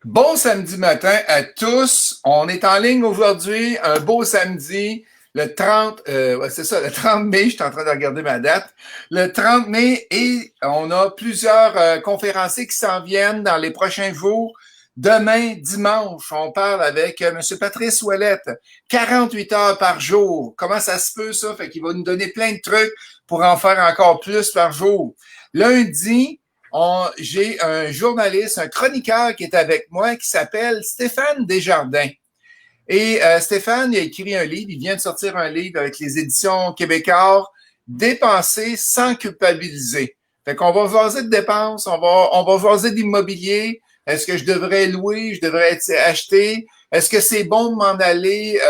Bon samedi matin à tous. On est en ligne aujourd'hui, un beau samedi, le 30, ouais, c'est ça, le 30 mai, je suis en train de regarder ma date. Le 30 mai et on a plusieurs conférenciers qui s'en viennent dans les prochains jours. Demain, dimanche, on parle avec M. Patrice Ouellette, 48 heures par jour. Comment ça se peut, ça? Fait qu'il va nous donner plein de trucs pour en faire encore plus par jour. Lundi, j'ai un journaliste, un chroniqueur qui est avec moi qui s'appelle Stéphane Desjardins. Et Stéphane, il a écrit un livre, il vient de sortir un livre avec les éditions Québécois, Dépenser sans culpabiliser. Fait qu'on va jaser de dépenses, on va jaser d'immobilier. Est-ce que je devrais louer, je devrais acheter? Est-ce que c'est bon de m'en aller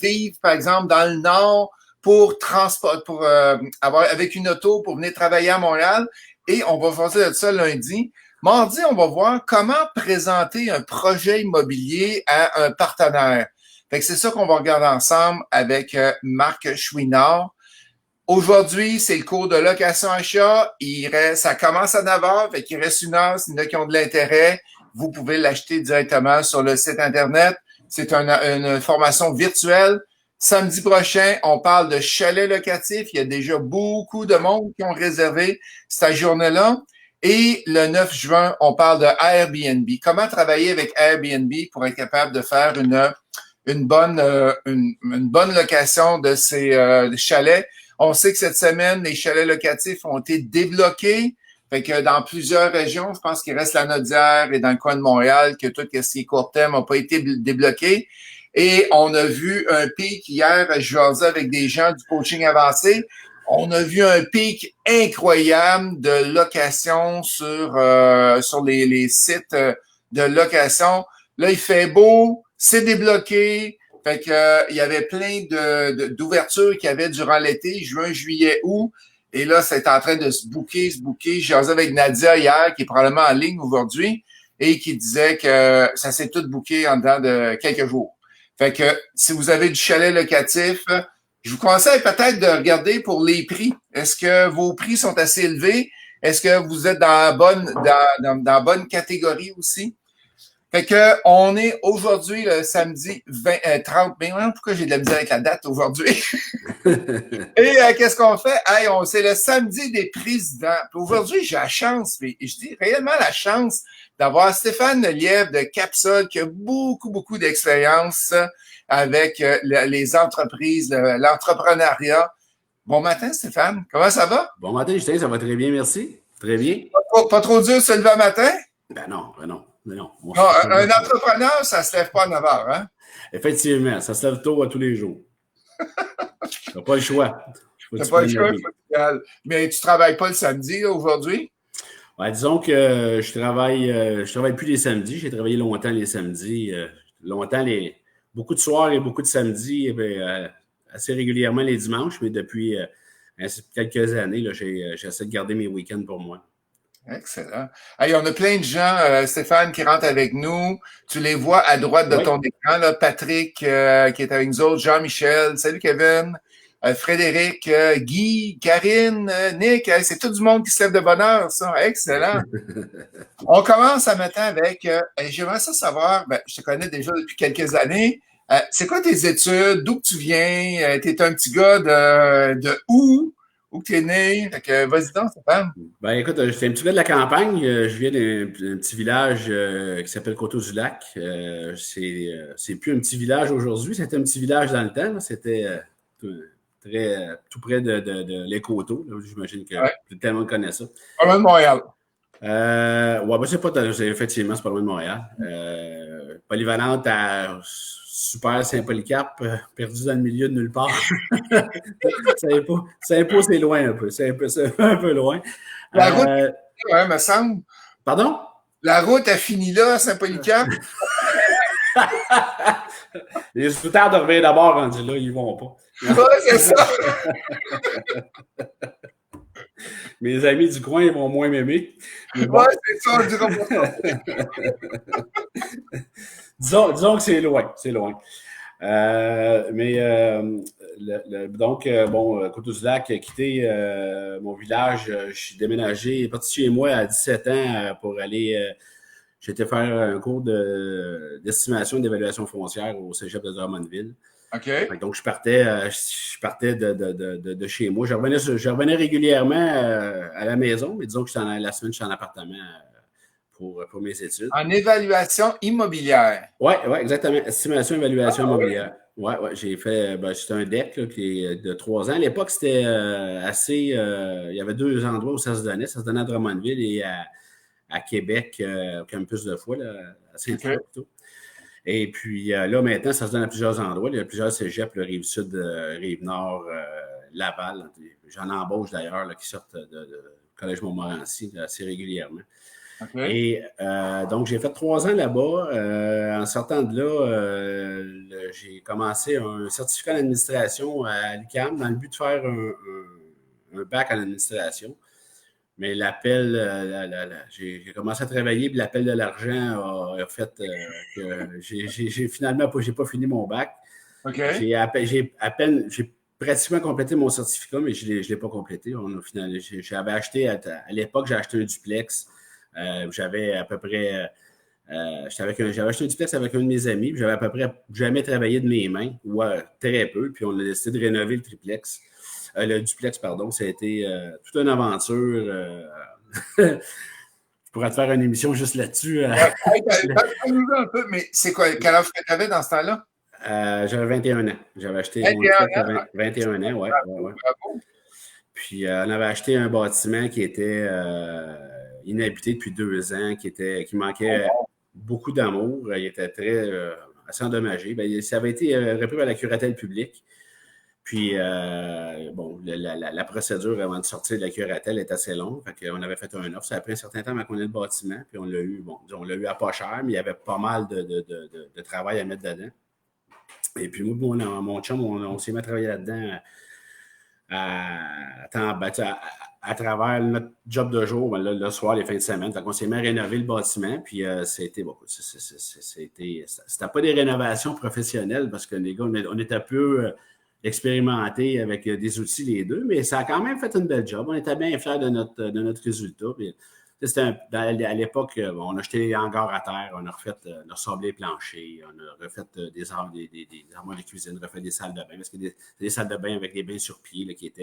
vivre, par exemple, dans le Nord pour transport, pour avoir avec une auto pour venir travailler à Montréal? Et on va jaser de ça lundi. Mardi, on va voir comment présenter un projet immobilier à un partenaire. Fait que c'est ça qu'on va regarder ensemble avec Marc Chouinard. Aujourd'hui, c'est le cours de location-achat. Ça commence à 9 heures, fait qu'il reste une heure. S'il y en a qui ont de l'intérêt, vous pouvez l'acheter directement sur le site Internet. C'est une formation virtuelle. Samedi prochain, on parle de chalet locatif. Il y a déjà beaucoup de monde qui ont réservé cette journée-là. Et le 9 juin, on parle de Airbnb. Comment travailler avec Airbnb pour être capable de faire une bonne location de ces chalets. On sait que cette semaine, les chalets locatifs ont été débloqués. Fait que dans plusieurs régions, je pense qu'il reste la Nodière et dans le coin de Montréal, que tout ce qui est court terme n'a pas été débloqué. Et on a vu un pic hier, je jasais avec des gens du coaching avancé. On a vu un pic incroyable de location sur les sites de location. Là, il fait beau, c'est débloqué. Fait que il y avait plein d'ouvertures qu'il y avait durant l'été, juin, juillet, août. Et là, c'est en train de se booker. J'ai jasé avec Nadia hier, qui est probablement en ligne aujourd'hui, et qui disait que ça s'est tout booké en dedans de quelques jours. Fait que si vous avez du chalet locatif, je vous conseille peut-être de regarder pour les prix. Est-ce que vos prix sont assez élevés? Est-ce que vous êtes dans la bonne catégorie aussi? Fait que on est aujourd'hui le samedi 30 mai. Pourquoi j'ai de la misère avec la date aujourd'hui? Et qu'est-ce qu'on fait? Hey, c'est le samedi des présidents. Puis aujourd'hui, j'ai la chance, mais je dis réellement la chance d'avoir Stéphane Lelièvre de Capsol qui a beaucoup, beaucoup d'expérience avec les entreprises, l'entrepreneuriat. Bon matin, Stéphane. Comment ça va? Bon matin, Justin, ça va très bien, merci. Très bien. Pas trop dur de se lever le matin? Ben non. Non, un entrepreneur, ça se lève pas à 9 heures, hein? Effectivement, ça se lève tôt à tous les jours. T'as pas le choix. T'as pas le choix, mais tu travailles pas le samedi, là, aujourd'hui? Ouais, disons que je travaille plus les samedis. J'ai travaillé longtemps les samedis. Beaucoup de soirs et beaucoup de samedis, assez régulièrement les dimanches, mais depuis quelques années, là, j'essaie de garder mes week-ends pour moi. Excellent. Hey, on a plein de gens, Stéphane, qui rentrent avec nous. Tu les vois à droite de ton écran, là. Patrick, qui est avec nous autres, Jean-Michel, salut Kevin, Frédéric, Guy, Karine, Nick, c'est tout du monde qui se lève de bonne heure, ça. Excellent. On commence à matin avec, j'aimerais ça savoir, je te connais déjà depuis quelques années. C'est quoi tes études? D'où que tu viens? T'es un petit gars de où? Où tu es né? Fait que vas-y donc, Stéphane. Ben écoute, je suis un petit gars de la campagne. Je viens d'un petit village qui s'appelle Coteau-du-Lac. C'est plus un petit village aujourd'hui, c'était un petit village dans le temps. Là. C'était tout près de les Coteaux. J'imagine que tout le monde connaît ça. Pas loin de Montréal. Effectivement, c'est pas loin de Montréal. Polyvalente à Super Saint-Polycarpe, perdu dans le milieu de nulle part. Saint-Pau, c'est loin un peu. C'est un peu loin. La route, me semble. Pardon? La route a fini là, à Saint-Polycarpe. Les sous-terres de revenir d'abord rendus là, ils vont pas. Ouais, c'est ça. Mes amis du coin, ils vont moins m'aimer. Bon. Ouais, c'est ça, on dira pas ça. Disons que c'est loin. Coteau-du-Lac a quitté mon village. Je suis déménagé, parti chez moi à 17 ans pour aller j'ai été faire un cours d'estimation et d'évaluation foncière au cégep de Drummondville. OK. Donc, je partais de chez moi. Je revenais régulièrement à la maison, mais disons que la semaine, je suis en appartement pour mes études. En évaluation immobilière. Oui, exactement. Estimation, évaluation immobilière. Oui, j'ai fait, c'était un DEC là, qui est de 3 ans. À l'époque, c'était assez, il y avait 2 endroits où ça se donnait. Ça se donnait à Drummondville et à Québec, au campus de Foix, là, à Saint-Foy plutôt. Et puis là, maintenant, ça se donne à plusieurs endroits. Il y a plusieurs cégeps, le Rive-Sud, Rive-Nord, Laval. J'en embauche d'ailleurs là, qui sortent de Collège Montmorency assez régulièrement. Okay. Et donc, j'ai fait 3 ans là-bas. En sortant de là, j'ai commencé un certificat d'administration à l'UQAM dans le but de faire un bac en administration. Mais l'appel, j'ai commencé à travailler, puis l'appel de l'argent a fait que j'ai finalement j'ai pas fini mon bac. Okay. J'ai pratiquement complété mon certificat, mais je l'ai pas complété. J'avais acheté, à l'époque, j'ai acheté un duplex. J'avais à peu près. J'avais acheté un duplex avec un de mes amis, puis j'avais à peu près jamais travaillé de mes mains, ou très peu, puis on a décidé de rénover le triplex. Le duplex, pardon, ça a été toute une aventure. Je pourrais te faire une émission juste là-dessus. Parle-nous un peu, mais c'est quoi, quel âge que tu avais dans ce temps-là? J'avais 21 ans. J'avais acheté mon 21 duplex ans. à 21 ans, ouais. Bravo. Puis on avait acheté un bâtiment qui était inhabité depuis 2 ans, qui manquait beaucoup d'amour. Il était assez endommagé. Ça avait été repris par la curatelle publique. Puis, la procédure avant de sortir de la curatelle est assez longue. Fait qu'on avait fait un offre. Ça a pris un certain temps avant qu'on ait le bâtiment. Puis on l'a eu, on l'a eu à pas cher, mais il y avait pas mal de travail à mettre dedans. Et puis, moi, mon chum, on s'est mis à travailler là-dedans à travers notre job de jour, le soir, les fins de semaine. Donc, on s'est mis à rénover le bâtiment, puis c'était pas des rénovations professionnelles parce que les gars, on était un peu expérimentés avec des outils les deux, mais ça a quand même fait une belle job. On était bien fiers de notre résultat. Puis, à l'époque, on a jeté les hangars à terre, on a sablé les planchers, on a refait des armoires de cuisine, refait des salles de bain, parce que des salles de bain avec des bains sur pied là, qui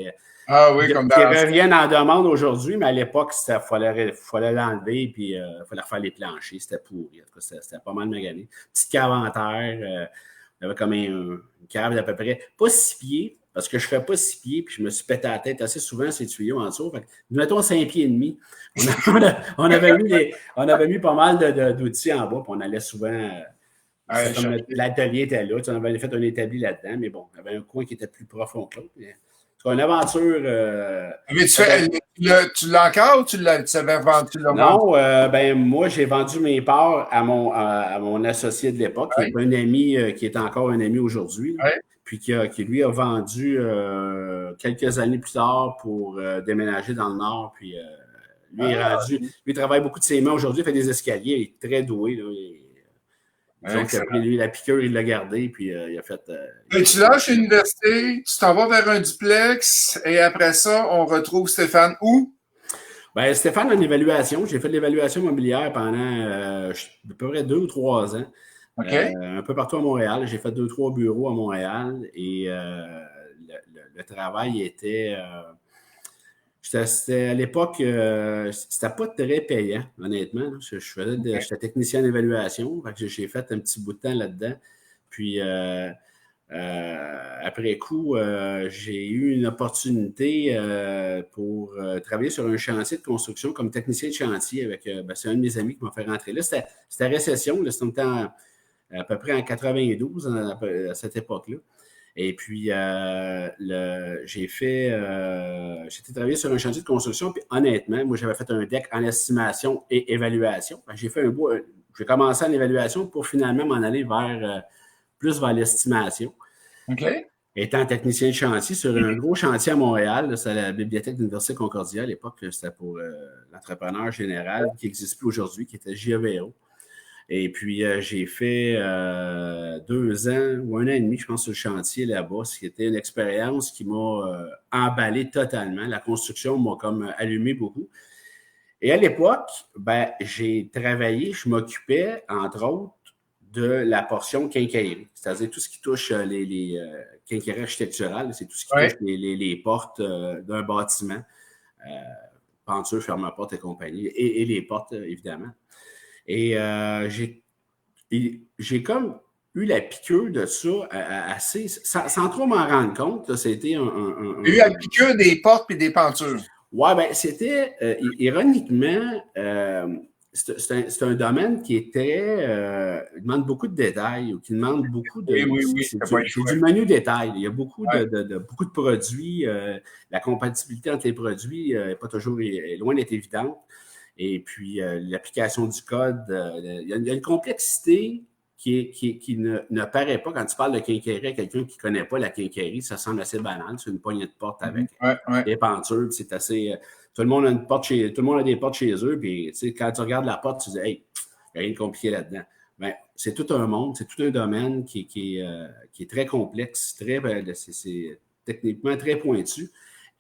reviennent en demande aujourd'hui, mais à l'époque, il fallait l'enlever, puis il fallait refaire les planchers, c'était pourri. En tout cas, c'était pas mal magané. Petite cave en terre, il y avait comme une cave d'à peu près, pas 6 pieds, parce que je ne fais pas 6 pieds, puis je me suis pété la tête assez souvent ces tuyaux en dessous. Fait que, mettons 5 pieds et demi. On avait mis pas mal d'outils en bas, puis on allait souvent. L'atelier était là, on avait fait un établi là-dedans, mais bon, il y avait un coin qui était plus profond que l'autre. C'est une aventure. Mais tu l'as encore ou tu avais vendu? Non, moi, j'ai vendu mes parts à mon associé de l'époque, qui est un ami, qui est encore un ami aujourd'hui. Ouais. Puis qui lui a vendu quelques années plus tard pour déménager dans le Nord. Puis lui est rendu. Lui, il travaille beaucoup de ses mains aujourd'hui, il fait des escaliers, il est très doué. Là, disons qu'il a pris lui la piqûre, il l'a gardé, puis il a fait. Et tu lâches l'université, tu t'en vas vers un duplex, et après ça, on retrouve Stéphane où? Stéphane en évaluation. J'ai fait de l'évaluation immobilière pendant à peu près 2 ou 3 ans. Okay. Un peu partout à Montréal. J'ai fait 2 ou 3 bureaux à Montréal et le travail était. À l'époque, c'était pas très payant, honnêtement. J'étais technicien d'évaluation. J'ai fait un petit bout de temps là-dedans. Puis après coup, j'ai eu une opportunité pour travailler sur un chantier de construction comme technicien de chantier avec c'est un de mes amis qui m'a fait rentrer là. C'était récession, c'était à peu près en 92 à cette époque-là. Et puis, j'ai travaillé sur un chantier de construction, puis honnêtement, moi, j'avais fait un DEC en estimation et évaluation. J'ai commencé en évaluation pour finalement m'en aller plus vers l'estimation. OK. Étant technicien de chantier sur un gros chantier à Montréal, c'est la bibliothèque de l'Université Concordia à l'époque, c'était pour l'entrepreneur général qui n'existe plus aujourd'hui, qui était JAVO. Et puis, j'ai fait 2 ans ou 1 an et demi, je pense, sur le chantier là-bas, ce qui était une expérience qui m'a emballé totalement. La construction m'a comme allumé beaucoup. Et à l'époque, ben, j'ai travaillé, je m'occupais, entre autres, de la portion quincaillerie, c'est-à-dire tout ce qui touche les quincailleries architecturales, c'est tout ce qui touche les portes d'un bâtiment, penture, ferme-porte et compagnie, et les portes, évidemment. Et j'ai comme eu la piqûre de ça assez, sans trop m'en rendre compte. Là, c'était eu la piqûre des portes et des pentures. Oui, ben c'était, ironiquement, c'est un domaine qui est très, demande beaucoup de détails, ou qui demande beaucoup de... Oui, c'est du menu détail. Il y a beaucoup, beaucoup de produits. La compatibilité entre les produits n'est pas toujours est loin d'être évidente. Et puis, l'application du code, il y a une complexité qui ne paraît pas quand tu parles de quincaillerie à quelqu'un qui ne connaît pas la quincaillerie. Ça semble assez banal. C'est une poignée de porte avec des pentures. C'est assez. Tout le monde a une porte tout le monde a des portes chez eux. Puis, quand tu regardes la porte, tu dis, hey, il n'y a rien de compliqué là-dedans. Ben, c'est tout un monde, c'est tout un domaine qui est très complexe, c'est techniquement très pointu.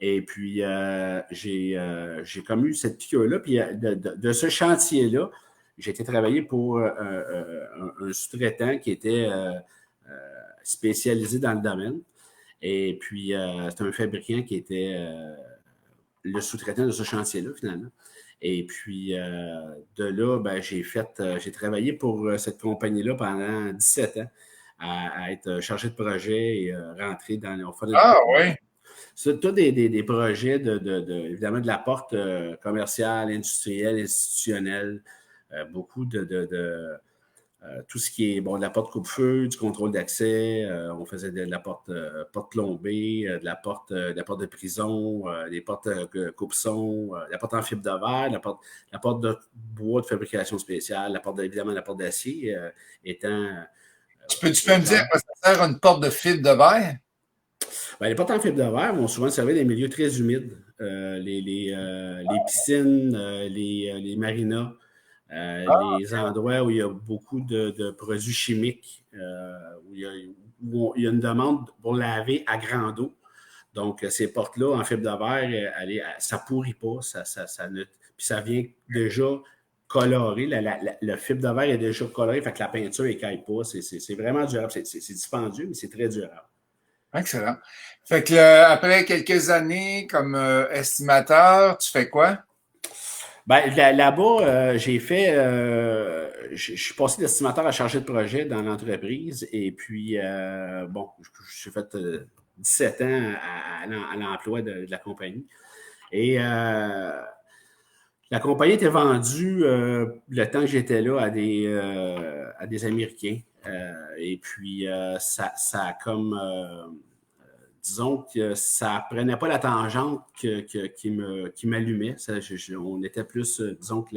Et puis, j'ai comme eu cette piqûre-là. Puis, de ce chantier-là, j'ai été travailler pour un sous-traitant qui était spécialisé dans le domaine. Et puis, c'est un fabricant qui était le sous-traitant de ce chantier-là, finalement. Et puis, de là, ben, j'ai travaillé pour cette compagnie-là pendant 17 ans à être chargé de projet et rentrer dans... oui! C'est tous des projets, évidemment, de la porte commerciale, industrielle, institutionnelle, beaucoup de tout ce qui est de la porte coupe-feu, du contrôle d'accès. On faisait de la porte plombée, de la porte de prison, des portes coupe-son, la porte en fibre de verre, la porte de bois de fabrication spéciale, évidemment la porte d'acier étant... Tu peux me dire à quoi ça sert une porte de fibre de verre? Ben, les portes en fibre de verre vont souvent servir des milieux très humides. Les piscines, les marinas, les endroits où il y a beaucoup de produits chimiques, où il y a une demande pour laver à grande eau. Donc, ces portes-là, en fibre de verre, ça ne pourrit pas. Puis ça vient déjà coloré. Le fibre de verre est déjà coloré, fait que la peinture n'écaille pas. C'est vraiment durable. C'est dispendieux, mais c'est très durable. Excellent. Fait que après quelques années comme estimateur, tu fais quoi? Ben, là-bas, j'ai fait... je suis passé d'estimateur à chargé de projet dans l'entreprise. Et puis, j'ai fait 17 ans à l'emploi de la compagnie. Et la compagnie était vendue, le temps que j'étais là, à des Américains. Et puis, ça a comme... disons que ça ne prenait pas la tangente qui m'allumait. On était plus, disons que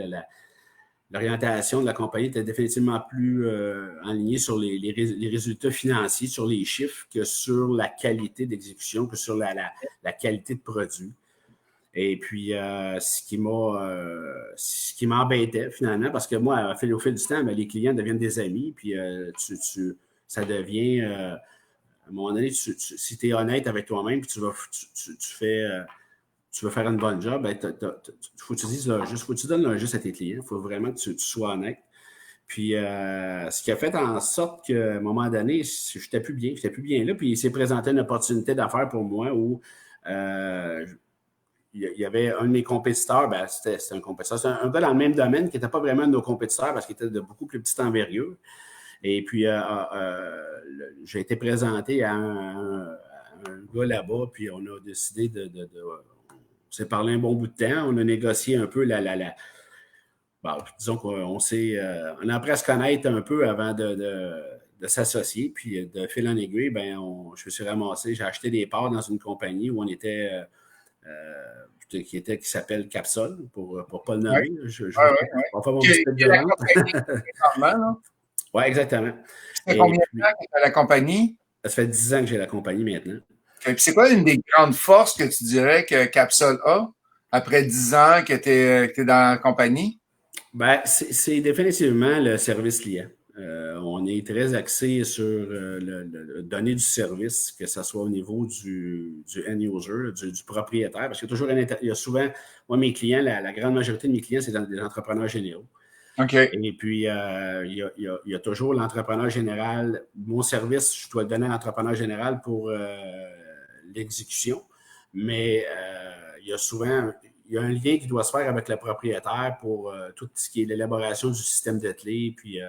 l'orientation de la compagnie était définitivement plus alignée sur les résultats financiers, sur les chiffres, que sur la qualité d'exécution, que sur la qualité de produit. Et puis, ce qui m'embêtait finalement, parce que moi, au fil du temps, ben, les clients deviennent des amis, puis ça devient... à un moment donné, si tu es honnête avec toi-même et tu veux faire une bonne job, il faut que tu dises leur juste, faut que tu donnes leur juste à tes clients. Il faut vraiment que tu sois honnête. Puis, ce qui a fait en sorte qu'à un moment donné, je n'étais plus bien là. Puis, il s'est présenté une opportunité d'affaires pour moi où il y avait un de mes compétiteurs, c'était un compétiteur, c'est un gars dans le même domaine qui n'était pas vraiment de nos compétiteurs parce qu'il était de beaucoup plus petite envergure. Et puis, j'ai été présenté à un gars là-bas, puis on a décidé on s'est parlé un bon bout de temps, on a négocié un peu disons qu'on on a appris à se connaître un peu avant de s'associer, puis de fil en aiguille, je me suis ramassé, j'ai acheté des parts dans une compagnie où on était... qui s'appelle Capsol, pour ne pas le nommer. Oui. Je vais faire mon petit peu de vente. Oui, exactement. Ça fait combien de temps que tu as la compagnie? Ça fait 10 ans que j'ai la compagnie maintenant. Okay. Puis c'est quoi une des grandes forces que tu dirais que Capsol a après 10 ans que tu es dans la compagnie? C'est définitivement le service client. On on est très axé sur donner du service, que ce soit au niveau du end-user, du propriétaire, parce qu'il y a toujours il y a souvent, moi, mes clients, la grande majorité de mes clients, c'est des entrepreneurs généraux. OK. Et puis, il y a toujours l'entrepreneur général. Mon service, je dois le donner à l'entrepreneur général pour l'exécution, mais il y a souvent un lien qui doit se faire avec le propriétaire pour tout ce qui est l'élaboration du système de clés, puis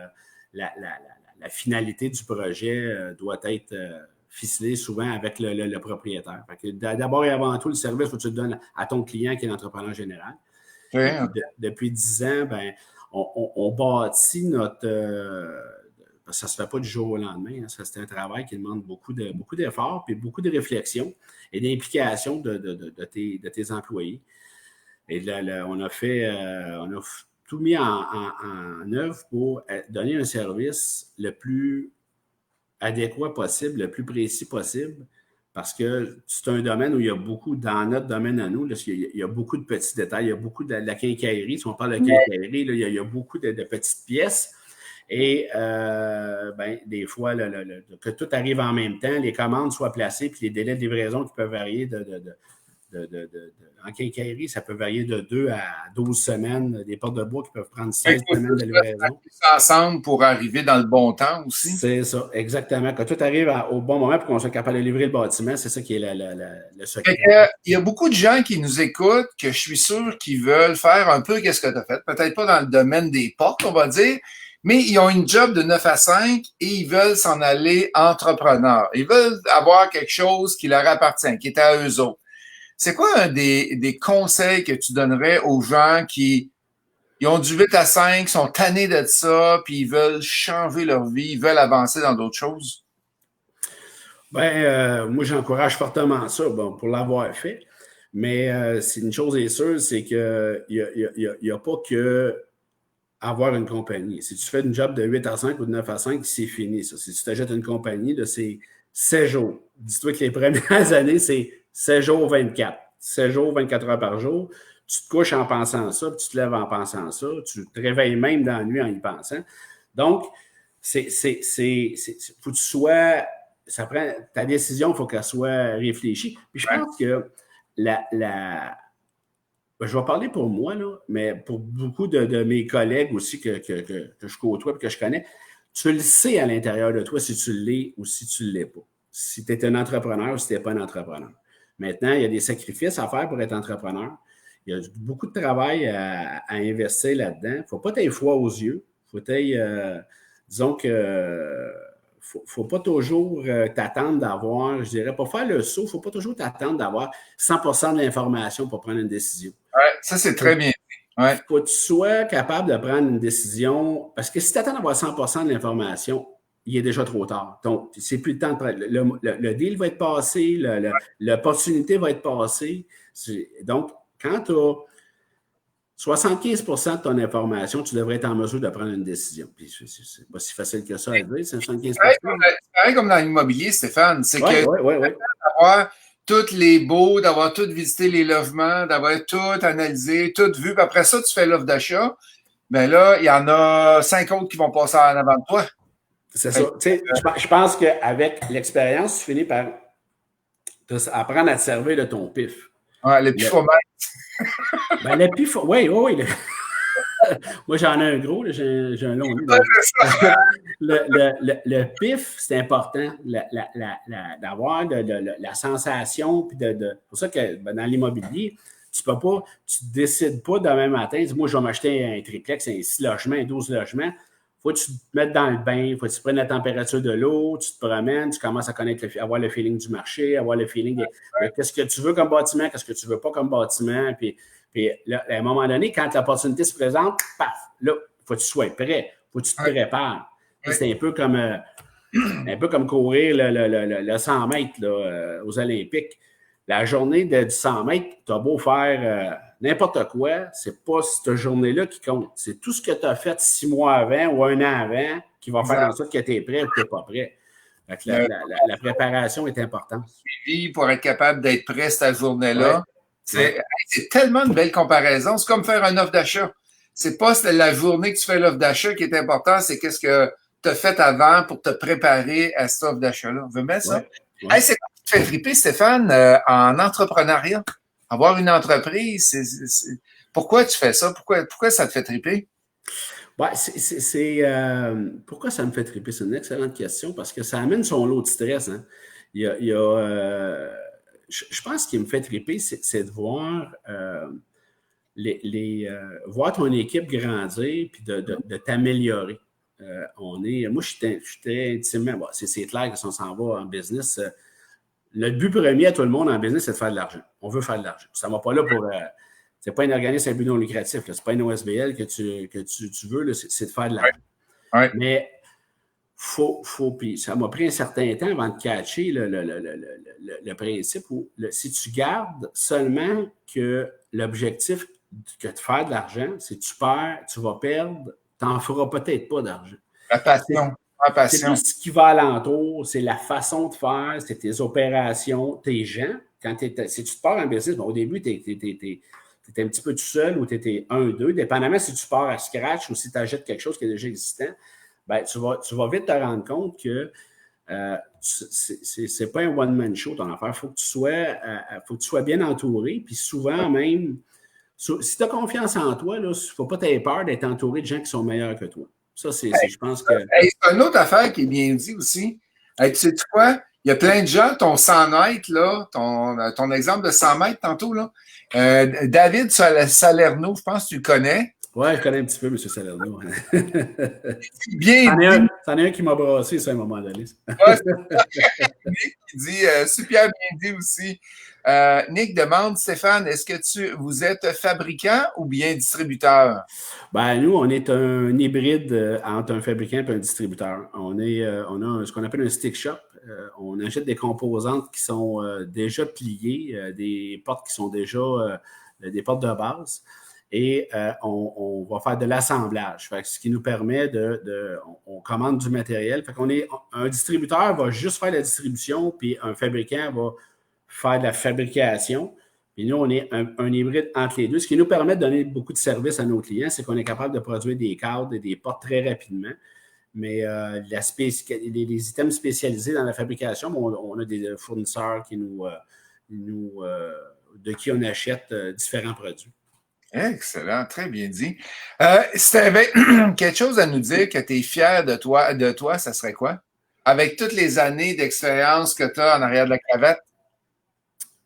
la finalité du projet doit être ficelée souvent avec le propriétaire. D'abord et avant tout, le service, il faut que tu le donnes à ton client qui est l'entrepreneur général. Okay. Depuis 10 ans, ben, on bâtit notre... ça ne se fait pas du jour au lendemain. Hein, c'est un travail qui demande beaucoup d'efforts, puis beaucoup de réflexion et d'implication de tes employés. Et là, on a tout mis en œuvre pour donner un service le plus adéquat possible, le plus précis possible, parce que c'est un domaine où il y a beaucoup, dans notre domaine à nous, là, il y a beaucoup de petits détails, il y a beaucoup de la quincaillerie. Si on parle de quincaillerie, là, il y a beaucoup de petites pièces. Et des fois, que tout arrive en même temps, les commandes soient placées, puis les délais de livraison qui peuvent varier en quincaillerie, ça peut varier de 2 à 12 semaines. Des portes de bois qui peuvent prendre 16 semaines de livraison. Ensemble pour arriver dans le bon temps aussi. C'est ça, exactement. Que tout arrive au bon moment pour qu'on soit capable de livrer le bâtiment, c'est ça qui est le secret. Il y a beaucoup de gens qui nous écoutent, que je suis sûr qu'ils veulent faire un peu qu'est-ce que tu as fait. Peut-être pas dans le domaine des portes, on va dire, mais ils ont une job de 9 à 5 et ils veulent s'en aller entrepreneurs. Ils veulent avoir quelque chose qui leur appartient, qui est à eux autres. C'est quoi un des conseils que tu donnerais aux gens qui ils ont du 8 à 5, sont tannés de ça, puis ils veulent changer leur vie, ils veulent avancer dans d'autres choses? Moi, j'encourage fortement ça, pour l'avoir fait. Mais c'est une chose est sûre, c'est qu'il n'y a pas que avoir une compagnie. Si tu fais une job de 8 à 5 ou de 9 à 5, c'est fini, ça. Si tu t'achètes une compagnie, là, c'est 16 jours. Dis-toi que les premières années, c'est 16 jours 24. 16 jours, 24 heures par jour. Tu te couches en pensant ça, puis tu te lèves en pensant ça. Tu te réveilles même dans la nuit en y pensant. Donc, faut que tu sois... ta décision, il faut qu'elle soit réfléchie. Puis je pense que je vais parler pour moi, là, mais pour beaucoup de mes collègues aussi que je côtoie et que je connais, tu le sais à l'intérieur de toi si tu l'es ou si tu ne l'es pas. Si tu es un entrepreneur ou si tu n'es pas un entrepreneur. Maintenant, il y a des sacrifices à faire pour être entrepreneur. Il y a beaucoup de travail à investir là-dedans. Il ne faut pas t'avoir froid aux yeux. Disons que faut pas toujours t'attendre d'avoir, je dirais, pour faire le saut, il ne faut pas toujours t'attendre d'avoir 100% de l'information pour prendre une décision. Oui, ça, c'est très bien. Il faut que tu sois capable de prendre une décision, parce que si tu attends d'avoir 100% de l'information, il est déjà trop tard. Donc, c'est plus le temps de prendre. Le deal va être passé, l'opportunité va être passée. Donc, quand tu as 75% de ton information, tu devrais être en mesure de prendre une décision. Puis, c'est pas si facile que ça à dire, c'est 75%. C'est pareil comme dans l'immobilier, Stéphane. C'est d'avoir tous les baux, d'avoir tout visité les logements, d'avoir tout analysé, tout vu. Puis après ça, tu fais l'offre d'achat. Bien là, il y en a 5 autres qui vont passer en avant de toi. C'est ça. Je pense qu'avec l'expérience, tu finis par apprendre à te servir de ton pif. Ouais, le pifomètre. Le pifomètre, oui. Moi, j'en ai un gros, là, j'ai un long. Le pif, c'est important d'avoir la sensation. Puis c'est pour ça que dans l'immobilier, tu ne décides pas demain matin, moi, je vais m'acheter un triplex, un 6 logements, un 12 logements. Faut que tu te mettes dans le bain, faut que tu prennes la température de l'eau, tu te promènes, tu commences à connaître, avoir le feeling du marché, avoir le feeling de qu'est-ce que tu veux comme bâtiment, qu'est-ce que tu veux pas comme bâtiment. Puis là, à un moment donné, quand l'opportunité se présente, paf, là, faut que tu sois prêt, faut que tu te prépares. C'est un peu comme courir le 100 mètres là, aux Olympiques. La journée du 100 mètres, tu as beau faire n'importe quoi, c'est pas cette journée-là qui compte. C'est tout ce que tu as fait 6 mois avant ou 1 an avant qui va faire en sorte que tu es prêt ou que tu n'es pas prêt. Donc, la préparation est importante. Pour être capable d'être prêt cette journée-là, c'est tellement une belle comparaison. C'est comme faire une offre d'achat. C'est pas la journée que tu fais l'offre d'achat qui est important, c'est qu'est-ce que tu as fait avant pour te préparer à cette offre d'achat-là? On veut mettre ça? Ouais. Hey, c'est quoi qui te fait triper, Stéphane, en entrepreneuriat? Avoir une entreprise, pourquoi tu fais ça? Pourquoi ça te fait triper? Ouais, pourquoi ça me fait triper? C'est une excellente question parce que ça amène son lot de stress. Hein. Je pense ce qui me fait triper, c'est de voir, voir ton équipe grandir puis de t'améliorer. Moi, je suis très intimement. Bon, c'est clair que si on s'en va en business, le but premier à tout le monde en business, c'est de faire de l'argent. On veut faire de l'argent. Ça ne va pas là pour. C'est pas un organisme à but non lucratif. Ce n'est pas une OSBL que tu veux, c'est de faire de l'argent. Ouais. Mais puis ça m'a pris un certain temps avant de catcher le principe où si tu gardes seulement que l'objectif que de faire de l'argent, c'est tu perds, tu vas perdre, tu n'en feras peut-être pas d'argent. La passion. C'est tout ce qui va alentour, c'est la façon de faire, c'est tes opérations, tes gens. Si tu te pars en business, au début, tu es un petit peu tout seul ou tu étais 1-2, dépendamment si tu pars à scratch ou si tu achètes quelque chose qui est déjà existant, ben, tu vas vite te rendre compte que c'est pas un one-man show ton affaire. Faut que tu sois bien entouré, puis souvent même, si tu as confiance en toi, il ne faut pas t'avoir peur d'être entouré de gens qui sont meilleurs que toi. Ça, je pense que... c'est une autre affaire qui est bien dit aussi. Tu sais quoi? Il y a plein de gens, ton 100 mètres, là, ton exemple de 100 mètres tantôt, là, David Salerno, je pense que tu le connais. Oui, je connais un petit peu M. Salerno. Bien dit. C'en est un qui m'a brassé, ça, à un moment donné. Nick dit, super bien dit aussi. Nick demande, Stéphane, est-ce que vous êtes fabricant ou bien distributeur? Ben, nous, on est un hybride entre un fabricant et un distributeur. On a ce qu'on appelle un stick shop. On achète des composantes qui sont déjà pliées, des portes qui sont déjà des portes de base. Et on va faire de l'assemblage. Ce qui nous permet on commande du matériel. Un distributeur va juste faire la distribution, puis un fabricant va faire de la fabrication. Puis nous, on est un hybride entre les deux, ce qui nous permet de donner beaucoup de services à nos clients, c'est qu'on est capable de produire des cadres et des portes très rapidement. Mais les items spécialisés dans la fabrication, on a des fournisseurs de qui on achète différents produits. Excellent, très bien dit. Si tu avais quelque chose à nous dire que tu es fier de toi, ça serait quoi? Avec toutes les années d'expérience que tu as en arrière de la cravate?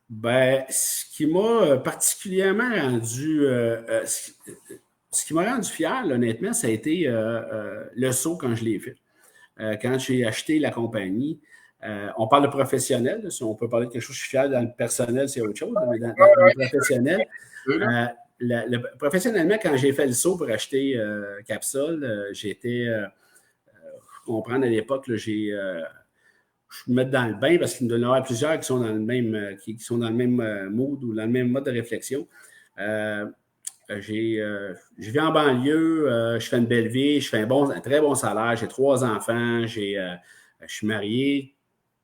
Ben, ce qui m'a particulièrement rendu fier, là, honnêtement, ça a été le saut quand je l'ai fait. Quand j'ai acheté la compagnie, on parle de professionnel. Si on peut parler de quelque chose, je suis fier dans le personnel, c'est autre chose, mais dans le professionnel. Professionnellement, quand j'ai fait le saut pour acheter Capsule, j'étais, faut comprendre à l'époque, je me mets dans le bain parce qu'il y en a plusieurs qui sont dans le même, mood ou dans le même mode de réflexion. Je vis en banlieue, je fais une belle vie, je fais un très bon salaire, j'ai 3 enfants, je suis marié,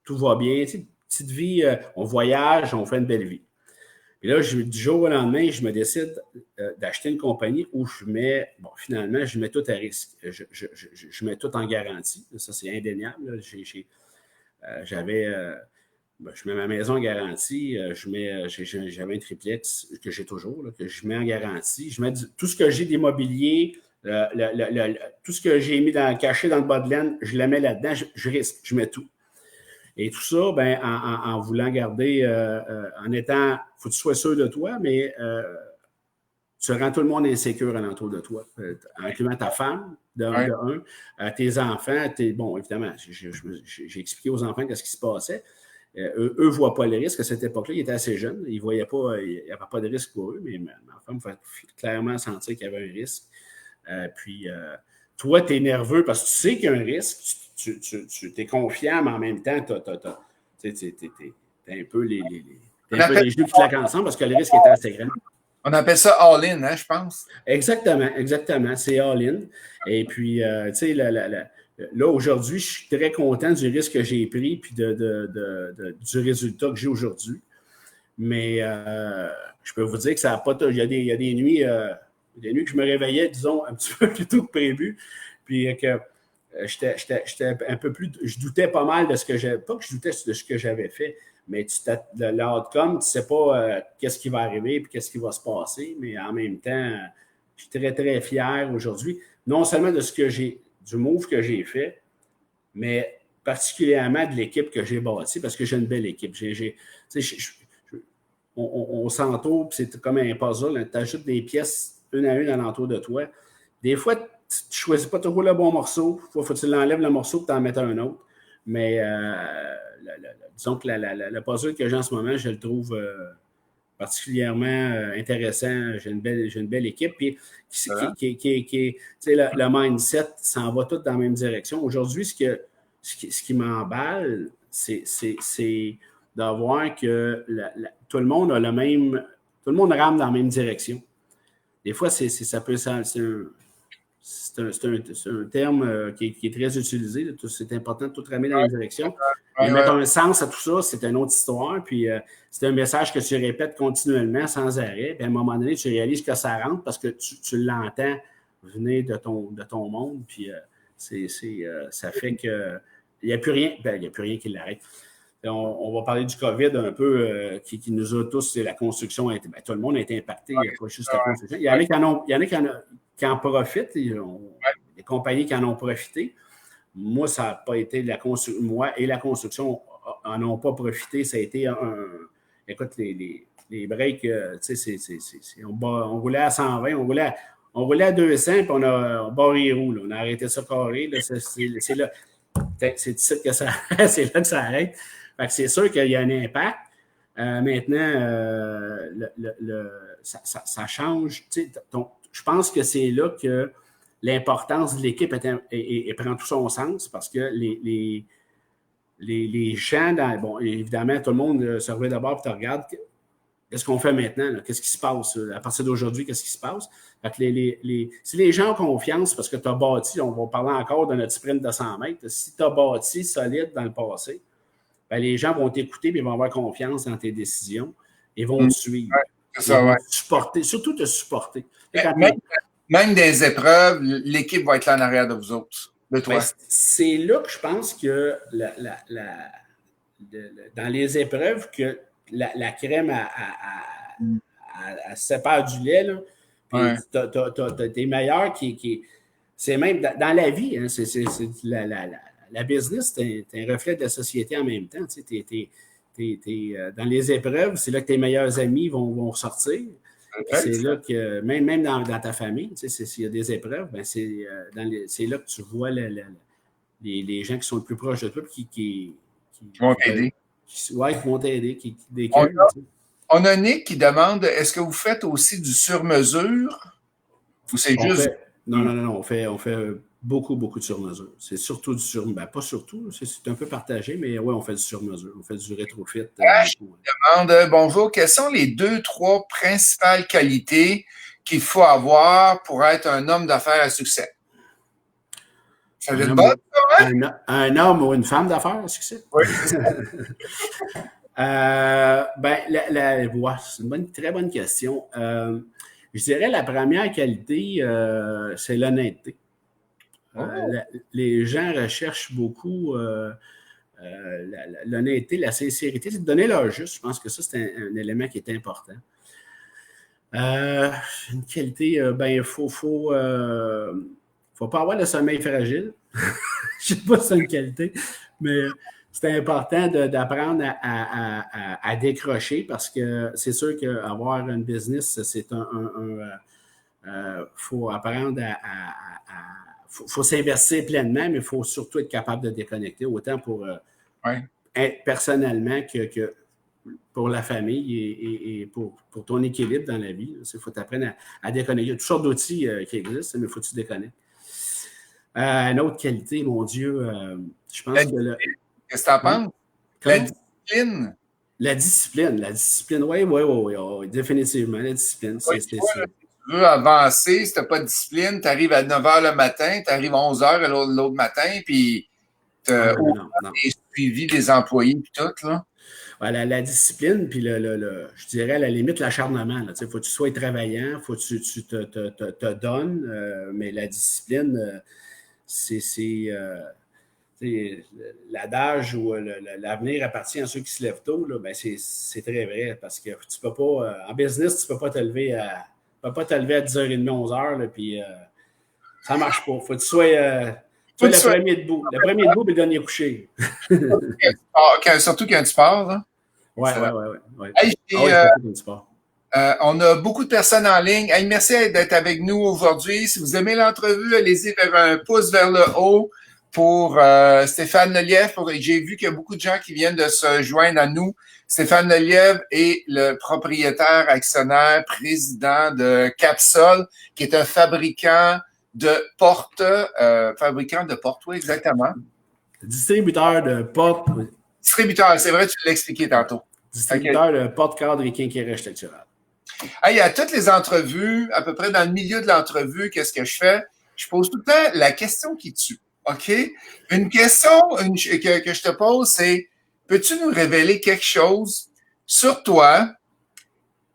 tout va bien. Petite vie, on voyage, on fait une belle vie. Puis là, du jour au lendemain, je me décide d'acheter une compagnie où je mets tout à risque. Je mets tout en garantie. Ça, c'est indéniable. Je mets ma maison en garantie. J'avais un triplex que j'ai toujours, là, que je mets en garantie. Je mets tout ce que j'ai d'immobilier, tout ce que j'ai caché dans le bas de laine, je le mets là-dedans. Je risque, je mets tout. Et tout ça, ben, en voulant garder, en étant, faut que tu sois sûr de toi, mais tu rends tout le monde insécure alentour de toi, incluant ta femme, tes enfants. Bon, évidemment, j'ai expliqué aux enfants ce qui se passait. Eux ne voient pas le risque à cette époque-là. Ils étaient assez jeunes. Ils ne voyaient pas, il n'y avait pas de risque pour eux, mais ma femme me fait clairement sentir qu'il y avait un risque. Toi, tu es nerveux parce que tu sais qu'il y a un risque. Tu es confiant, mais en même temps, tu as un peu les genoux qui claquent ensemble parce que le risque était assez grand. On appelle ça all-in, hein, je pense. Exactement. C'est all-in. Et puis, tu sais, là, aujourd'hui, je suis très content du risque que j'ai pris puis du résultat que j'ai aujourd'hui. Mais je peux vous dire que ça n'a pas... Il y a des nuits que je me réveillais, disons, un petit peu plus tôt que prévu. Puis que j'étais un peu plus. Je doutais pas mal de ce que j'avais. Pas que je doutais de ce que j'avais fait, mais l'outcome, tu ne sais pas qu'est-ce qui va arriver et qu'est-ce qui va se passer, mais en même temps, je suis très, très fier aujourd'hui, non seulement de ce que du move que j'ai fait, mais particulièrement de l'équipe que j'ai bâtie, parce que j'ai une belle équipe. On s'entoure, puis c'est comme un puzzle. Tu ajoutes des pièces une à une alentour de toi. Des fois, tu ne choisis pas toujours le bon morceau. Faut que tu l'enlèves le morceau et tu en mettes un autre. Mais disons que le puzzle que j'ai en ce moment, je le trouve particulièrement intéressant. J'ai une belle équipe. Puis, le mindset s'en va tout dans la même direction. Aujourd'hui, ce qui m'emballe, c'est de voir que tout le monde a le même. Tout le monde rame dans la même direction. Des fois, c'est un terme qui est très utilisé. C'est important de tout ramer dans la même direction. Mais mettre un sens à tout ça, c'est une autre histoire. Puis c'est un message que tu répètes continuellement, sans arrêt. Puis à un moment donné, tu réalises que ça rentre parce que tu l'entends venir de ton monde. Puis ça fait que il n'y a plus rien. Il n'y a plus rien qui l'arrête. On va parler du COVID un peu, qui nous a tous, c'est la construction. Tout le monde a été impacté. Il n'y a pas juste la construction. Il y en a qui en profitent. Les compagnies qui en ont profité. Moi, ça n'a pas été moi et la construction n'en ont pas profité. Ça a été écoute, les breaks, on roulait à 120, on roulait à 200, puis on barrait les roues. On a arrêté ça carré. C'est là. C'est ici que ça, c'est là que ça arrête. Fait que c'est sûr qu'il y a un impact. Maintenant, ça change. Je pense que c'est là que l'importance de l'équipe prend tout son sens parce que les gens, évidemment, tout le monde se remet d'abord et te regarde. Qu'est-ce qu'on fait maintenant? Là? Qu'est-ce qui se passe? À partir d'aujourd'hui, qu'est-ce qui se passe? Fait que si les gens ont confiance parce que tu as bâti, on va parler encore de notre sprint de 100 mètres, si tu as bâti solide dans le passé, ben les gens vont t'écouter et ils vont avoir confiance dans tes décisions et vont te suivre. C'est ça, vont te supporter, surtout te supporter. Même des épreuves, l'équipe va être là en arrière de vous autres, de toi. C'est là que je pense que dans les épreuves, que la crème elle sépare du lait. Là. Puis t'as tes meilleurs qui c'est même dans la vie, hein, c'est la business, c'est un reflet de la société en même temps. Dans les épreuves, c'est là que tes meilleurs amis vont sortir. C'est là que, même dans ta famille, s'il y a des épreuves, ben c'est là que tu vois les gens qui sont le plus proches de toi qui vont t'aider. Qui vont t'aider. On a Nick qui demande, est-ce que vous faites aussi du sur-mesure ou c'est juste... Non, on fait beaucoup, beaucoup de sur-mesure. C'est surtout du sur-mesure. Ben, pas surtout, c'est un peu partagé, mais oui, on fait du sur-mesure. On fait du rétrofit. Je demande, bonjour, quelles sont les 2-3 principales qualités qu'il faut avoir pour être un homme d'affaires à succès? Ça veut dire un homme ou une femme d'affaires à succès? Oui. C'est une très bonne question. Je dirais la première qualité, c'est l'honnêteté. Les gens recherchent beaucoup l'honnêteté, la sincérité, c'est de donner leur juste. Je pense que ça, c'est un élément qui est important. Une qualité, il faut pas avoir le sommeil fragile. Je ne sais pas si c'est une qualité, mais c'est important d'apprendre à décrocher parce que c'est sûr qu'avoir une business, c'est faut apprendre faut s'investir pleinement, mais il faut surtout être capable de déconnecter, autant pour être personnellement que pour la famille et pour ton équilibre dans la vie. Il faut t'apprendre à déconnecter. Il y a toutes sortes d'outils qui existent, mais il faut que tu déconnectes. Une autre qualité, mon Dieu, je pense que... Qu'est-ce que tu en penses? La discipline. La discipline, oui, définitivement, la discipline. Tu veux avancer, si tu n'as pas de discipline, tu arrives à 9 h le matin, tu arrives à 11 h l'autre matin, puis tu as suivi des employés et tout, là. Voilà, la discipline, puis je dirais à la limite l'acharnement. Il faut que tu sois travaillant, il faut que tu te donnes, mais la discipline, l'adage où l'avenir appartient à ceux qui se lèvent tôt, là, ben c'est très vrai parce que tu peux pas, en business, tu peux pas te lever à 10h30, 11h, puis ça marche pas. Faut que tu sois, le premier debout. Le premier debout, puis le dernier couché. Surtout quand tu pars, là. Ouais. Hey, on a beaucoup de personnes en ligne. Hey, merci d'être avec nous aujourd'hui. Si vous aimez l'entrevue, allez-y vers un pouce vers le haut pour Stéphane Lelièvre. J'ai vu qu'il y a beaucoup de gens qui viennent de se joindre à nous. Stéphane Lelièvre est le propriétaire, actionnaire, président de Capsol, qui est un fabricant de portes. Oui, exactement. Distributeur de portes. Distributeur, c'est vrai, tu l'as expliqué tantôt. Distributeur de portes, cadres et quincaillerie architecturale. Hey, à toutes les entrevues, à peu près dans le milieu de l'entrevue, qu'est-ce que je fais? Je pose tout le temps la question qui tue. OK? Une question que je te pose, c'est peux-tu nous révéler quelque chose sur toi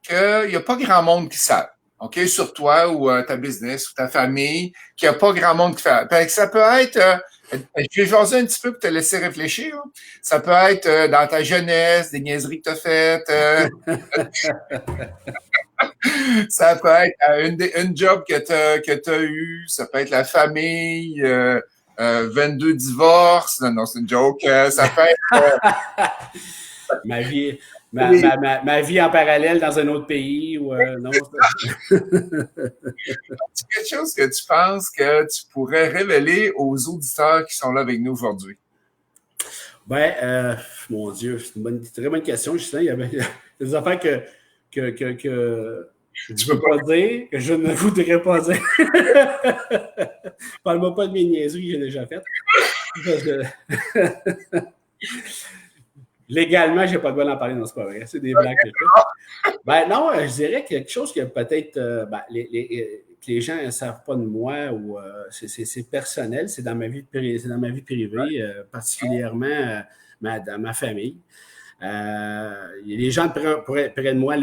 qu'il n'y a pas grand monde qui savent? OK? Sur toi ou ta business ou ta famille, qu'il n'y a pas grand monde qui fait. Ça peut être, je vais jaser un petit peu pour te laisser réfléchir. Hein. Ça peut être dans ta jeunesse, des niaiseries que tu as faites. Ça peut être une job que tu as eue, ça peut être la famille, 22 divorces. Non, c'est une joke. Ça peut être... ma vie en parallèle dans un autre pays. Ou, non, c'est quelque chose que tu penses que tu pourrais révéler aux auditeurs qui sont là avec nous aujourd'hui? Ben, mon Dieu, c'est une très bonne question, Justin. Il y a des affaires que je ne peux pas dire, que je ne voudrais pas dire. Parle-moi pas de mes niaiseries que j'ai déjà faites. Légalement, je n'ai pas le droit d'en parler, non, c'est pas vrai. C'est des blagues que je fais. Ben non, je dirais quelque chose que peut-être que les gens ne savent pas de moi ou c'est personnel, c'est dans ma vie privée, particulièrement dans ma famille. Les gens près de moi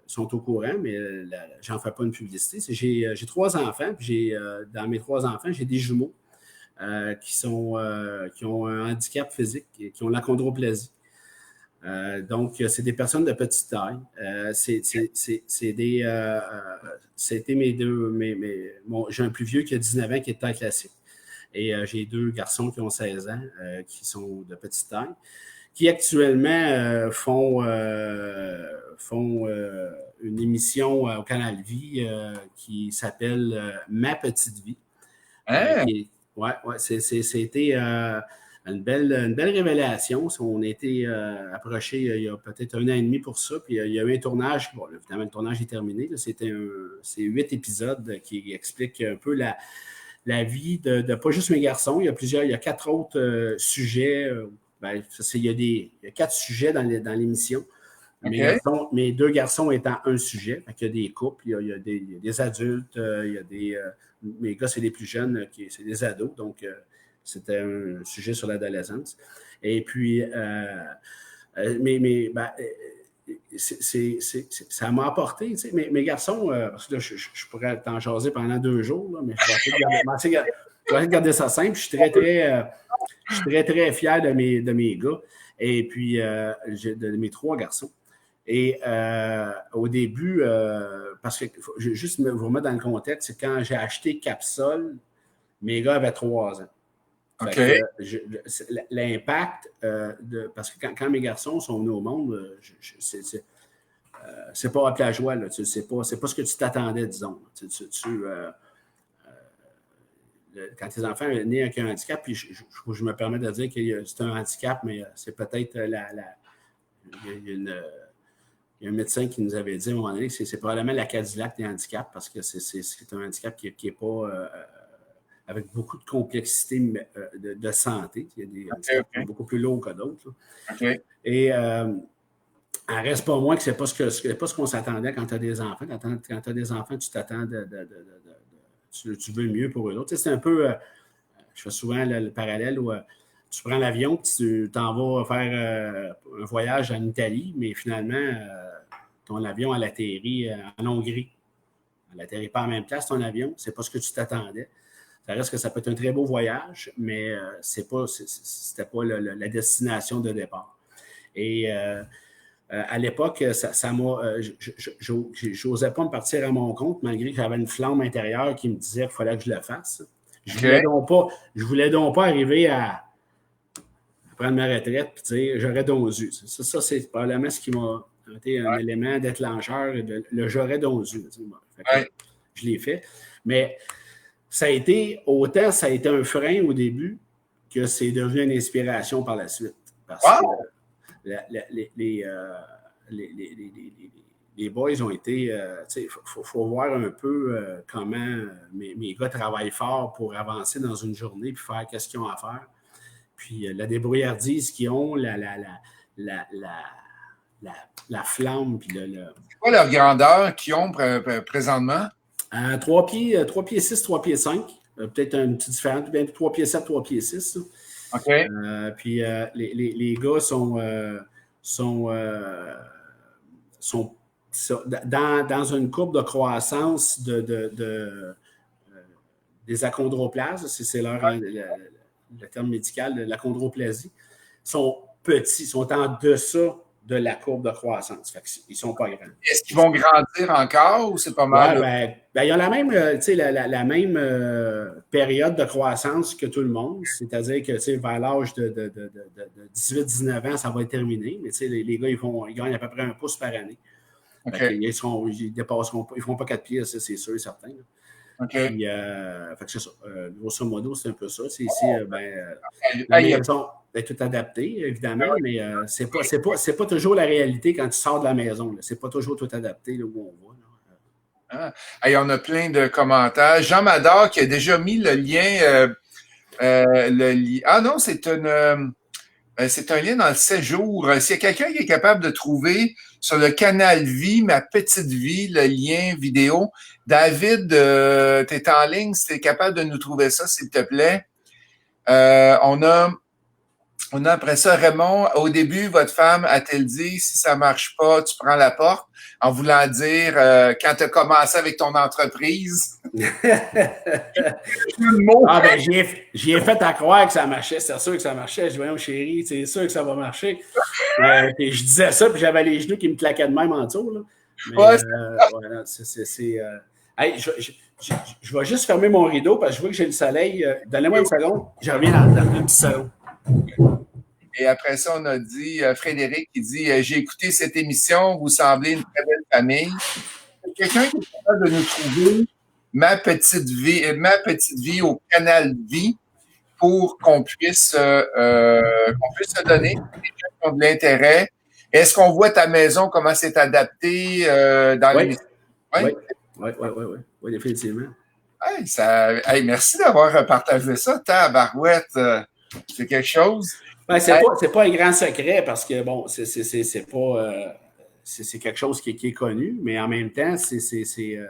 sont au courant, mais j'en fais pas une publicité. J'ai 3 enfants, puis dans mes 3 enfants, j'ai des jumeaux qui ont un handicap physique, qui ont l'achondroplasie. Donc, c'est des personnes de petite taille. C'était mes deux. J'ai un plus vieux qui a 19 ans qui est de taille classique. Et j'ai 2 garçons qui ont 16 ans qui sont de petite taille, qui actuellement font une émission au Canal Vie qui s'appelle Ma Petite Vie. C'était une belle révélation. On a été approché il y a peut-être 1 an et demi pour ça. Puis il y a eu un tournage. Bon, évidemment, le tournage est terminé. C'est 8 épisodes qui expliquent un peu la vie de pas juste mes garçons. Il y a 4 autres sujets. Il y a 4 sujets dans l'émission. Okay. Mes 2 garçons étant un sujet. Il y a des couples, il y a des adultes, il y a mes gars, c'est les plus jeunes, c'est des ados. Donc, c'était un sujet sur l'adolescence. Et puis, ça m'a apporté. Mes garçons, parce que là, je pourrais t'en jaser pendant 2 jours, là, mais je vais essayer de garder ça simple. Je suis très, très fier de mes gars. Et puis, de mes 3 garçons. Et au début, parce que je vais juste vous remettre dans le contexte, c'est quand j'ai acheté Capsol, mes gars avaient 3 ans. Okay. L'impact, parce que quand mes garçons sont venus au monde, c'est pas à la joie, là. C'est pas ce que tu t'attendais, disons. Quand tes enfants sont nés avec un handicap, puis je me permets de dire que c'est un handicap, mais c'est peut-être il y a un médecin qui nous avait dit à un moment donné que c'est probablement la Cadillac des handicaps parce que c'est un handicap qui n'est pas avec beaucoup de complexité de santé. Il y a des handicaps beaucoup plus lourds que d'autres. Okay. Et il reste pas moins que c'est pas ce qu'on s'attendait quand tu as des enfants. Quand tu as des enfants, tu t'attends tu veux le mieux pour eux autres. C'est un peu, je fais souvent le parallèle où tu prends l'avion, tu t'en vas faire un voyage en Italie, mais finalement, ton avion, elle atterrit en Hongrie. Elle n'atterrit pas en même place, ton avion. C'est pas ce que tu t'attendais. Ça reste que ça peut être un très beau voyage, mais c'était pas la destination de départ. Et à l'époque, ça m'a. J'osais pas me partir à mon compte, malgré que j'avais une flamme intérieure qui me disait qu'il fallait que je le fasse. Je voulais donc pas arriver à prendre ma retraite et dire j'aurais donc dû. Ça, c'est probablement ce qui m'a été un élément déclencheur, le j'aurais donc dû. Je l'ai fait. Mais ça a été un frein au début que c'est devenu une inspiration par la suite. Parce que les boys ont été. Il faut voir un peu comment mes gars travaillent fort pour avancer dans une journée puis faire qu'est-ce qu'ils ont à faire. Puis la débrouillardise qu'ils ont, la flamme. Puis c'est quoi leur grandeur qu'ils ont présentement? 3 pieds 6, 3 pieds 5. Peut-être une petite différence, 3 pieds 7, 3 pieds 6. OK. Puis les gars sont dans une courbe de croissance des achondroplasmes, c'est le terme médical, de l'achondroplasie, sont petits, sont en deçà de la courbe de croissance. Fait qu'ils ne sont pas grands. Est-ce qu'ils vont grandir encore ou c'est pas mal? Ils ont la même, la même période de croissance que tout le monde. C'est-à-dire que vers l'âge de 18-19 ans, ça va être terminé. Mais les gars, ils gagnent à peu près 1 pouce par année. Okay. Ils dépasseront pas, ils ne feront pas 4 pieds, ça, c'est sûr et certain. Okay. Puis, c'est ça. Grosso modo, c'est un peu ça. La maison est tout adaptée, évidemment, mais c'est pas toujours la réalité quand tu sors de la maison. C'est pas toujours tout adapté là, où on va. Hey, on a plein de commentaires. Jean Mador qui a déjà mis le lien. Ah non, c'est un lien dans le séjour. S'il y a quelqu'un qui est capable de trouver sur le canal Vie, Ma Petite Vie, le lien vidéo, David, tu es en ligne, si tu es capable de nous trouver ça, s'il te plaît. On a après ça, Raymond, au début, votre femme a-t-elle dit, si ça marche pas, tu prends la porte, en voulant dire, quand tu as commencé avec ton entreprise. J'y ai fait à croire que ça marchait, c'est sûr que ça marchait. Je dis, voyons, chérie, c'est sûr que ça va marcher. Puis je disais ça, puis j'avais les genoux qui me claquaient de même en dessous. Là. Mais, hey, je vais juste fermer mon rideau parce que je vois que j'ai le soleil. Donnez-moi une seconde. Je reviens dans une petite seconde. Et après ça, on a dit, Frédéric, qui dit j'ai écouté cette émission, vous semblez une très belle famille. Quelqu'un qui est capable de nous trouver ma petite vie au canal Vie pour qu'on puisse se donner des gens qui ont de l'intérêt. Est-ce qu'on voit ta maison, comment c'est adapté dans l'émission? Oui, définitivement. Hey, merci d'avoir partagé ça. Tabarouette, c'est quelque chose. C'est pas un grand secret parce que, bon, c'est quelque chose qui est connu, mais en même temps, évidemment,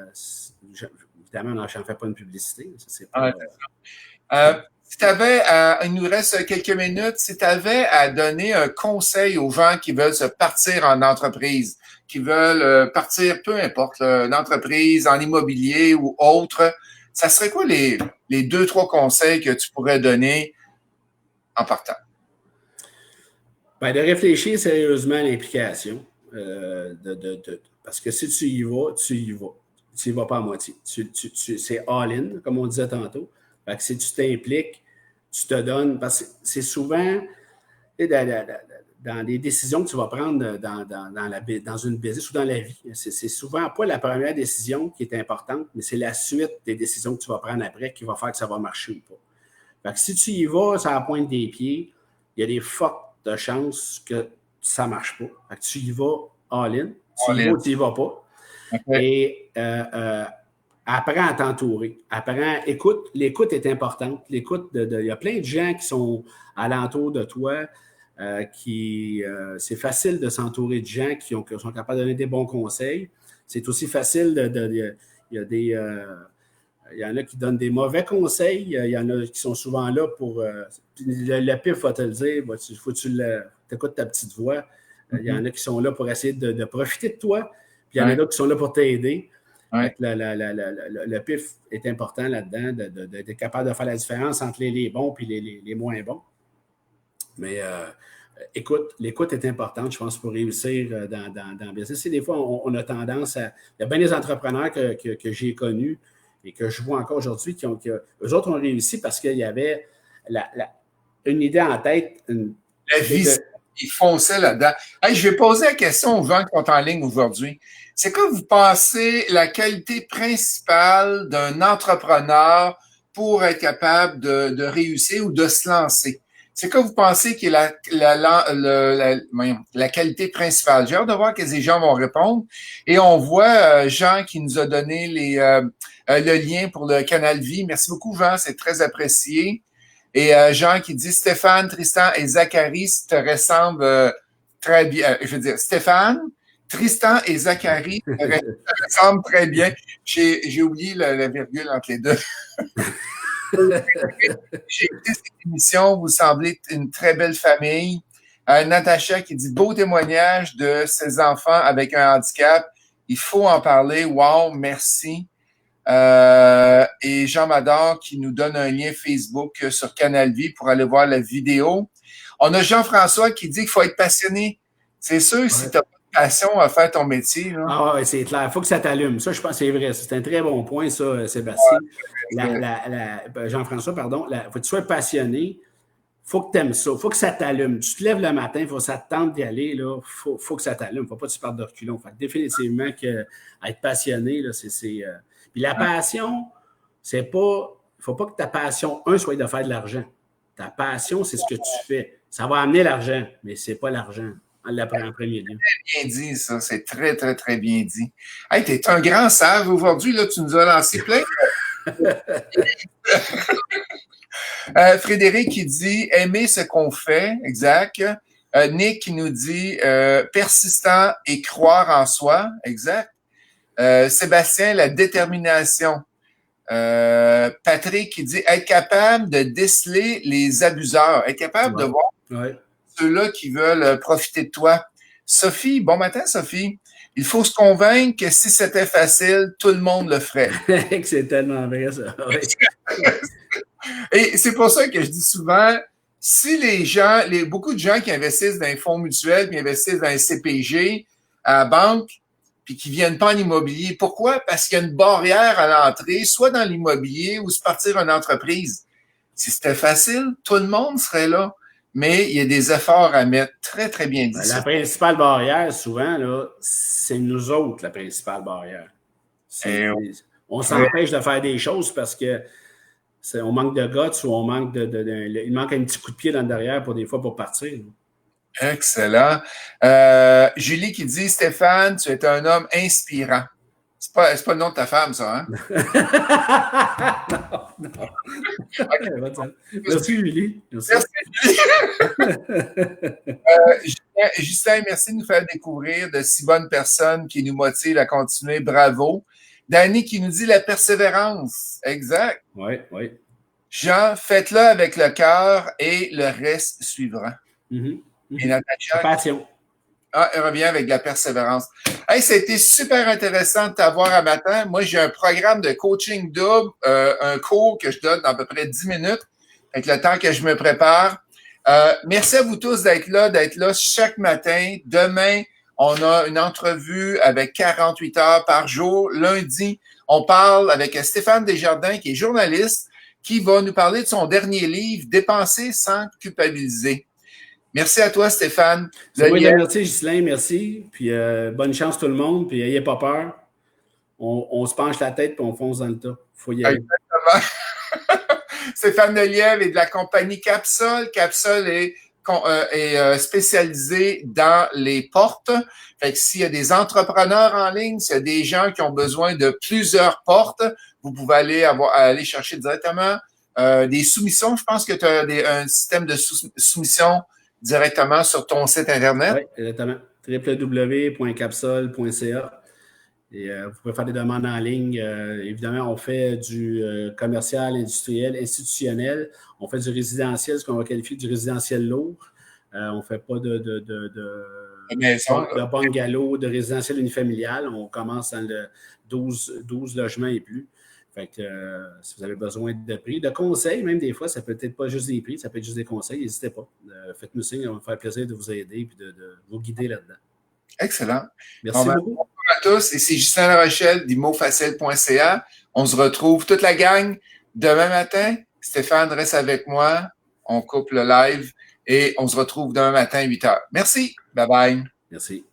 je n'en fais pas une publicité. Si tu avais, il nous reste quelques minutes, si tu avais à donner un conseil aux gens qui veulent se partir en entreprise, qui veulent partir, peu importe, l'entreprise, en immobilier ou autre, ça serait quoi les 2-3 conseils que tu pourrais donner en partant? De réfléchir sérieusement à l'implication. Parce que si tu y vas, tu y vas. Tu n'y vas pas à moitié. C'est all-in, comme on disait tantôt. Fait que si tu t'impliques, tu te donnes. Parce que c'est souvent dans les décisions que tu vas prendre dans une business ou dans la vie, c'est souvent pas la première décision qui est importante, mais c'est la suite des décisions que tu vas prendre après qui va faire que ça va marcher ou pas. Fait que si tu y vas, ça la pointe des pieds, il y a des fortes chances que ça ne marche pas. Fait que tu y vas all-in. Tu y vas ou tu n'y vas pas. Okay. Et apprends à t'entourer. Écoute. L'écoute est importante. Il y a plein de gens qui sont alentour de toi. C'est facile de s'entourer de gens qui sont capables de donner des bons conseils. C'est aussi facile il y en a qui donnent des mauvais conseils. Il y en a qui sont souvent là pour... le pire, va te le dire. Il faut que tu écoutes ta petite voix. Il y en a qui sont là pour essayer de profiter de toi. Puis il y en a d'autres qui sont là pour t'aider. Ouais. Le PIF est important là-dedans, d'être capable de faire la différence entre les bons et les moins bons. Mais écoute, l'écoute est importante, je pense, pour réussir dans le business. Et des fois, on a tendance à... Il y a bien des entrepreneurs que j'ai connus et que je vois encore aujourd'hui eux autres ont réussi parce qu'il y avait une idée en tête. La vision, ils fonçaient là-dedans. Hey, je vais poser la question aux gens qui sont en ligne aujourd'hui. C'est quoi, vous pensez, la qualité principale d'un entrepreneur pour être capable de réussir ou de se lancer? C'est quoi vous pensez qui est la qualité principale? J'ai hâte de voir que les gens vont répondre. Et on voit Jean qui nous a donné le lien pour le Canal Vie. Merci beaucoup, Jean, c'est très apprécié. Et Jean qui dit Stéphane, Tristan et Zacharie te ressemblent très bien. Je veux dire, Stéphane, Tristan et Zacharie te ressemblent très bien. J'ai oublié la virgule entre les deux. J'ai écouté cette émission, vous semblez une très belle famille. Natacha qui dit beau témoignage de ses enfants avec un handicap. Il faut en parler. Wow, merci. Et Jean Mador qui nous donne un lien Facebook sur Canal Vie pour aller voir la vidéo. On a Jean-François qui dit qu'il faut être passionné. C'est sûr, si tu as passion à faire ton métier. Là. Ah ouais, c'est clair. Il faut que ça t'allume. Ça, je pense que c'est vrai. C'est un très bon point, ça, Sébastien. Jean-François, pardon. Il faut que tu sois passionné. Il faut que tu aimes ça. Il faut que ça t'allume. Tu te lèves le matin, il faut que ça te tente d'y aller. Il faut que ça t'allume. Il ne faut pas que tu partes de reculons. Fait définitivement être passionné, là, Puis la passion, c'est pas... Il ne faut pas que ta passion, soit de faire de l'argent. Ta passion, c'est ce que tu fais. Ça va amener l'argent, mais ce n'est pas l'argent. On l'apprend en premier lieu. C'est bien dit, ça. C'est très, très, très bien dit. Hey, t'es un grand sage aujourd'hui, là. Tu nous as lancé plein. Frédéric qui dit aimer ce qu'on fait, exact. Nick qui nous dit persistant et croire en soi, exact. Sébastien, la détermination. Patrick qui dit être capable de déceler les abuseurs, être capable de voir ceux-là qui veulent profiter de toi. Sophie, bon matin Sophie. Il faut se convaincre que si c'était facile, tout le monde le ferait. C'est tellement vrai ça. Oui. Et c'est pour ça que je dis souvent, si les gens, beaucoup de gens qui investissent dans les fonds mutuels, qui investissent dans les CPG, à la banque, puis qui viennent pas en immobilier. Pourquoi? Parce qu'il y a une barrière à l'entrée, soit dans l'immobilier ou se partir une entreprise. Si c'était facile, tout le monde serait là. Mais il y a des efforts à mettre. Très, très bien dit. La principale barrière, souvent, là, c'est nous autres, la principale barrière. On s'empêche de faire des choses parce que on manque de guts ou on manque il manque un petit coup de pied dans le derrière pour partir. Excellent. Julie qui dit Stéphane, tu es un homme inspirant. C'est pas le nom de ta femme, ça, hein? Non. Okay. Merci, Julie. Merci. Justin, merci de nous faire découvrir de si bonnes personnes qui nous motivent à continuer. Bravo. Danny qui nous dit la persévérance. Exact. Oui. Jean, faites-le avec le cœur et le reste suivra. Et Natacha, passion. Elle revient avec de la persévérance. Hey, ça a été super intéressant de t'avoir à matin. Moi, j'ai un programme de coaching double, un cours que je donne dans à peu près 10 minutes, avec le temps que je me prépare. Merci à vous tous d'être là chaque matin. Demain, on a une entrevue avec 48 heures par jour. Lundi, on parle avec Stéphane Desjardins, qui est journaliste, qui va nous parler de son dernier livre, Dépenser sans culpabiliser. Merci à toi, Stéphane. Merci, Ghislain, merci. Puis bonne chance tout le monde, puis n'ayez pas peur. On se penche la tête, puis on fonce dans le tas. Il faut y aller. Exactement. Stéphane Lelièvre est de la compagnie Capsol. Capsol est spécialisé dans les portes. Fait que s'il y a des entrepreneurs en ligne, s'il y a des gens qui ont besoin de plusieurs portes, vous pouvez aller chercher directement des soumissions. Je pense que tu as un système de soumission directement sur ton site Internet. Oui, exactement. www.capsol.ca. Et vous pouvez faire des demandes en ligne. Évidemment, on fait du commercial, industriel, institutionnel. On fait du résidentiel, ce qu'on va qualifier du résidentiel lourd. On ne fait pas de bungalow, de résidentiel unifamilial. On commence dans le 12 logements et plus. Fait que si vous avez besoin de prix, de conseils, même des fois, ça peut être pas juste des prix, ça peut être juste des conseils, n'hésitez pas. Faites-nous signe, on va me faire plaisir de vous aider et de vous guider là-dedans. Excellent. Merci beaucoup. Bonjour à tous, ici Justin Larochelle d'imofacile.ca. On se retrouve toute la gang demain matin. Stéphane reste avec moi. On coupe le live et on se retrouve demain matin à 8h. Merci. Bye bye. Merci.